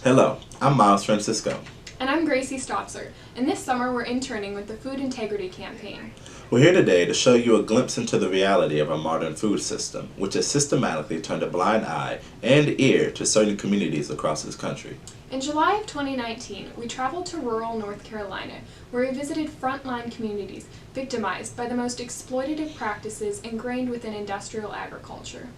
Hello, I'm Miles Francisco. And I'm Gracie Stopser, and this summer we're interning with the Food Integrity Campaign. We're here today to show you a glimpse into the reality of our modern food system, which has systematically turned a blind eye and ear to certain communities across this country. In July of 2019, we traveled to rural North Carolina, where we visited frontline communities victimized by the most exploitative practices ingrained within industrial agriculture.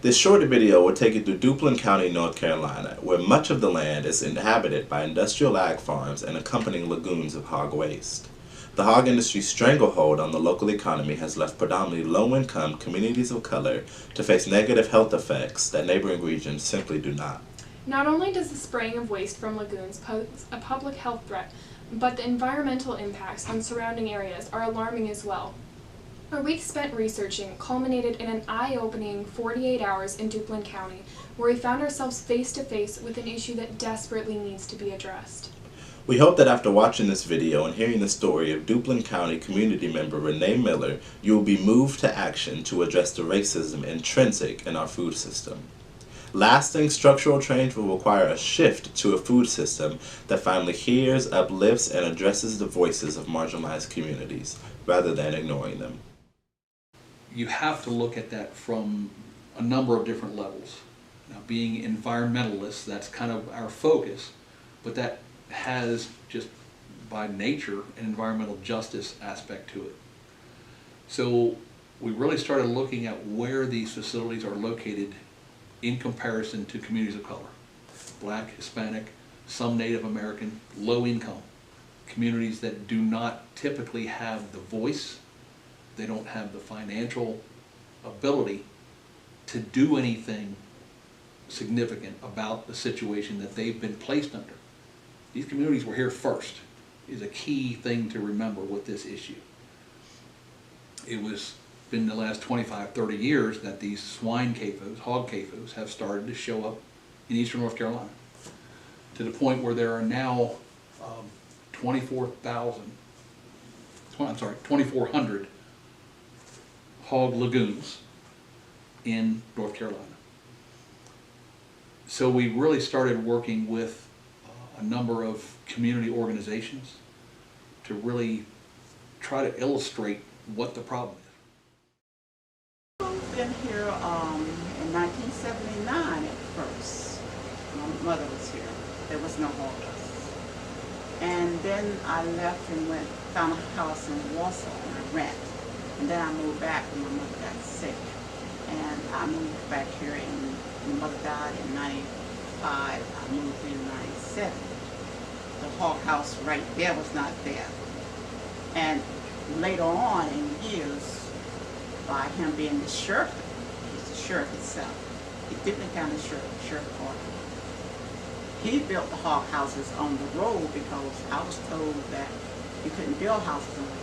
This short video will take you through Duplin County, North Carolina, where much of the land is inhabited by industrial ag farms and accompanying lagoons of hog waste. The hog industry's stranglehold on the local economy has left predominantly low-income communities of color to face negative health effects that neighboring regions simply do not. Not only does the spraying of waste from lagoons pose a public health threat, but the environmental impacts on surrounding areas are alarming as well. Our week spent researching culminated in an eye-opening 48 hours in Duplin County, where we found ourselves face-to-face with an issue that desperately needs to be addressed. We hope that after watching this video and hearing the story of Duplin County community member Renee Miller, you will be moved to action to address the racism intrinsic in our food system. Lasting structural change will require a shift to a food system that finally hears, uplifts, and addresses the voices of marginalized communities, rather than ignoring them. You have to look at that from a number of different levels. Now, being environmentalists, that's kind of our focus, but that has just by nature an environmental justice aspect to it. So we really started looking at where these facilities are located in comparison to communities of color. Black, Hispanic, some Native American, low income. Communities that do not typically have the voice, they don't have the financial ability to do anything significant about the situation that they've been placed under. These communities were here first, is a key thing to remember with this issue. It was been the last 25, 30 years that these swine CAFOs, hog CAFOs, have started to show up in eastern North Carolina, to the point where there are now 2,400 hog lagoons in North Carolina. So we really started working with a number of community organizations to really try to illustrate what the problem is. I've been here in 1979 at first. My mother was here. There was no homeless. And then I left and found a house in Warsaw and I rent. And then I moved back when my mother got sick. And I moved back here and my mother died in 95. I moved in 97. The hog house right there was not there. And later on in years, by him being the sheriff, he's the sheriff himself. He Duplin County Sheriff Department. He built the hog houses on the road because I was told that you couldn't build houses on the road.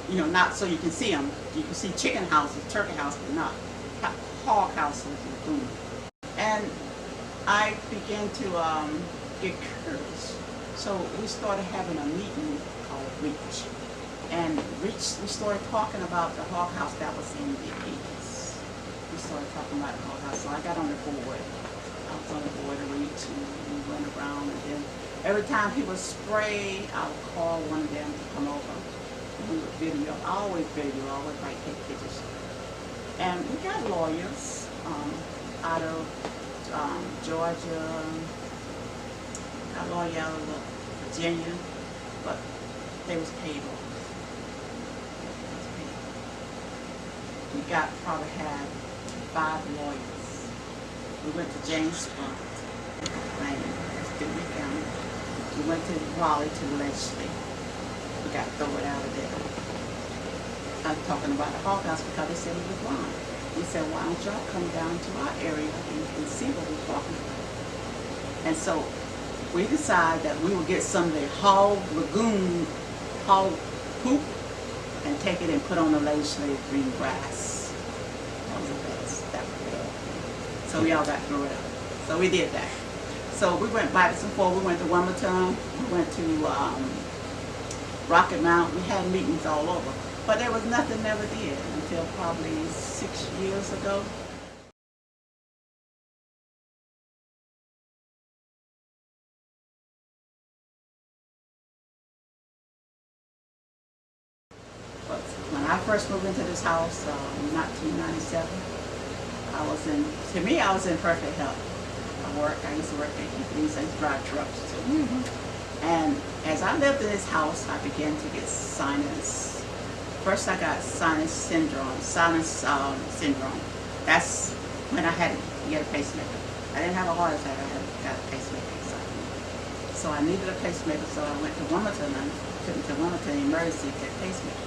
You know, not so you can see them. You can see chicken houses, turkey houses, but not hog houses and food. And I began to get curious. So we started having a meeting called REACH. And REACH, we started talking about the hog house that was in the 80s. We started talking about the hog house. So I got on the board. I was on the board of REACH and we went around. And then every time he would spray, I would call one of them to come over. We would video. I always video. I always like take pictures. And we got lawyers out of Georgia. Got a lawyer out of Virginia, but they was paid off. We probably had 5 lawyers. We went to Jamesport, Duplin County. We went to Raleigh to the legislature. We got thrown out of there. I was talking about the hog house because they said he was wrong. We said, why don't y'all come down to our area and see what we're talking about? And so we decided that we would get some of the hog lagoon, hog poop, and take it and put on the legislative green grass. That was the best. That was good. So we all got thrown out. So we did that. So we went back and forth. We went to Wilmington. We went to Rocket Mount. We had meetings all over. But there was nothing never did until probably 6 years ago. I first moved into this house in 1997, to me, I was in perfect health. I used to work at Keith. I used to drive trucks too. And as I lived in this house, I began to get sinus. First I got sinus syndrome. That's when I had to get a pacemaker. I didn't have a heart attack, I got a pacemaker inside me. So I needed a pacemaker, so I went to Wilmington and took me to Wilmington Emergency to get a pacemaker.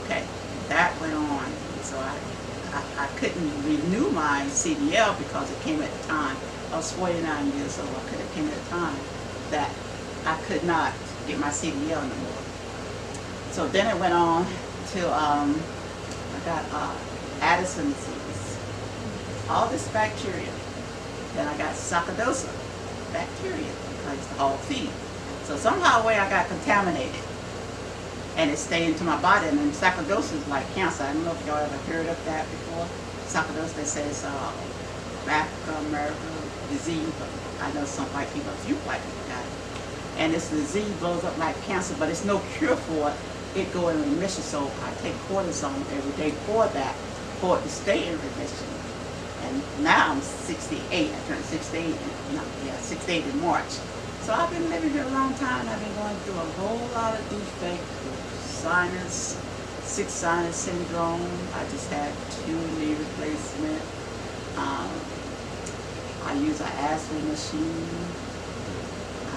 Okay, that went on. So I couldn't renew my CDL because it came at the time. I was 49 years old. It came at a time that I could not get my CDL no more. So then it went on to, I got Addison disease. All this bacteria. Then I got sarcoidosis, bacteria, because it's all feed. So somehow way I got contaminated. And it stayed into my body. And then sarcoidosis is like cancer. I don't know if y'all ever heard of that before. Sarcoidosis, they say it's African American disease, but I know some white people, a few white people got it. And this disease blows up like cancer, but it's no cure for it. It go in remission, so I take cortisone every day for that, for it to stay in remission. And now I'm 68. I turned 68. 68 in March. So I've been living here a long time. I've been going through a whole lot of defects with sinus, 6 sinus syndrome. I just had 2 knee replacement. I use an asthma machine.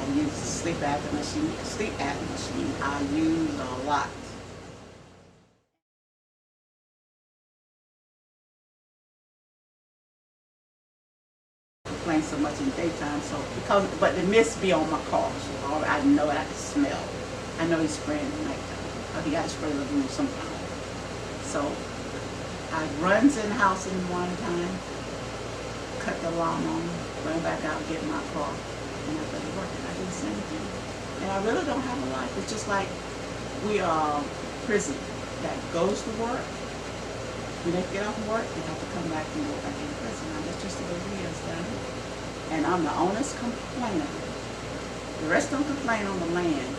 I use a sleep apnea machine. I use a lot. Complain so much in daytime, but the mist be on my car, so I know it, I can smell. I know he's spraying at nighttime. He got to spray the room sometime. So I runs in the house in the morning time, cut the alarm on, run back out, get in my car, and I go to work, and I do the same thing. And I really don't have a life. It's just like we are prison that goes to work. When they get off work, they have to come back and go back in prison. And that's just the way it is down here. And I'm the honest complainer. The rest don't complain on the land,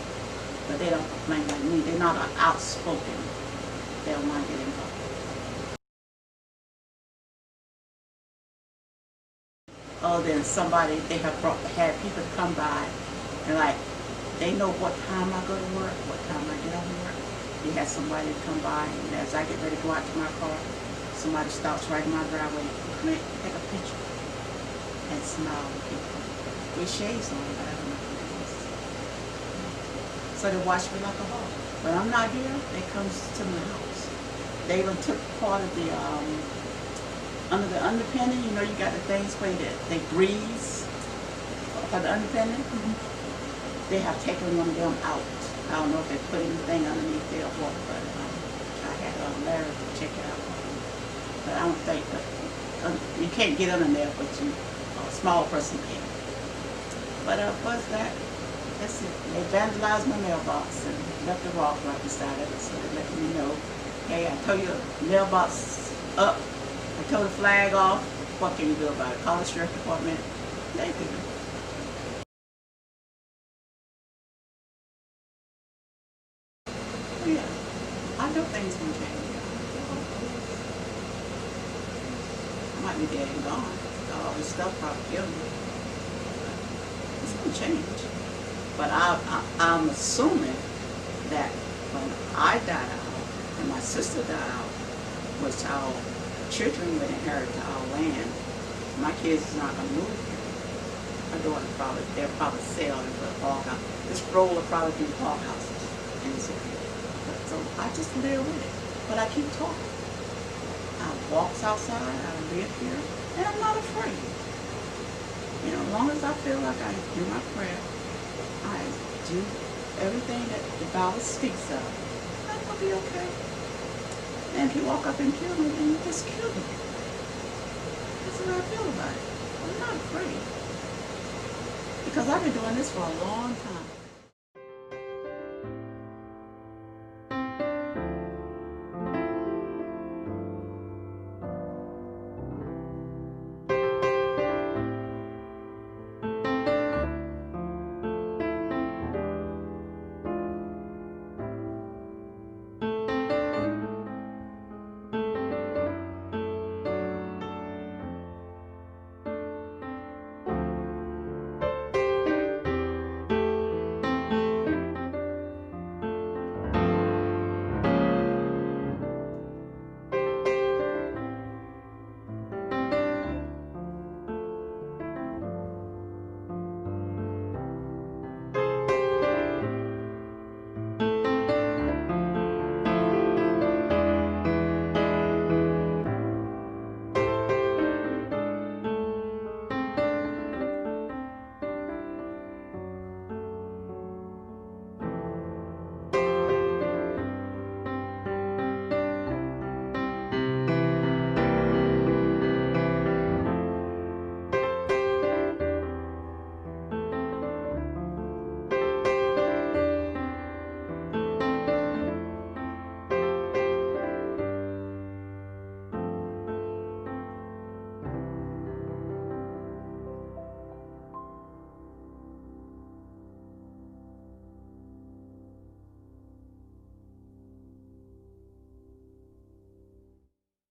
but they don't complain like me. They're not outspoken. They don't want to get involved. Other than somebody, they have had people come by and like, they know what time I go to work, what time I get off work. They had somebody come by, and as I get ready to go out to my car, somebody stops right in my driveway, quick, take a picture, and smile at people. With shades on, but I don't know who it is. So they watch me like a hawk. When I'm not here, they come to my house. They even took part of the, under the underpinning, you know, you got the things where they grease for the underpinning. They have taken one of them out. I don't know if they put anything underneath there or what, but I had Larry to check it out. But I don't think that, you can't get under there, but a small person can. But what's that? That's it. They vandalized my mailbox and left the rock right beside it, so they let me know, hey, I told you mailbox up, I told the flag off, what can you do about it? Call the sheriff department. They do. Yeah, I know things can change. I might be dead and gone. All this stuff probably killed me. It's going to change. But I'm assuming that when I die out and my sister died out, which our children would inherit our land, my kids is not going to move here. My daughter they'll probably sell and put a park house. This roll will probably be park houses in this area. So I just live with it, but I keep talking. I walk outside, I live here, and I'm not afraid. You know, as long as I feel like I do my prayer, I do everything that the Bible speaks of, I'm going to be okay. And if you walk up and kill me, then you just kill me. That's the way I feel about it. I'm not afraid. Because I've been doing this for a long time.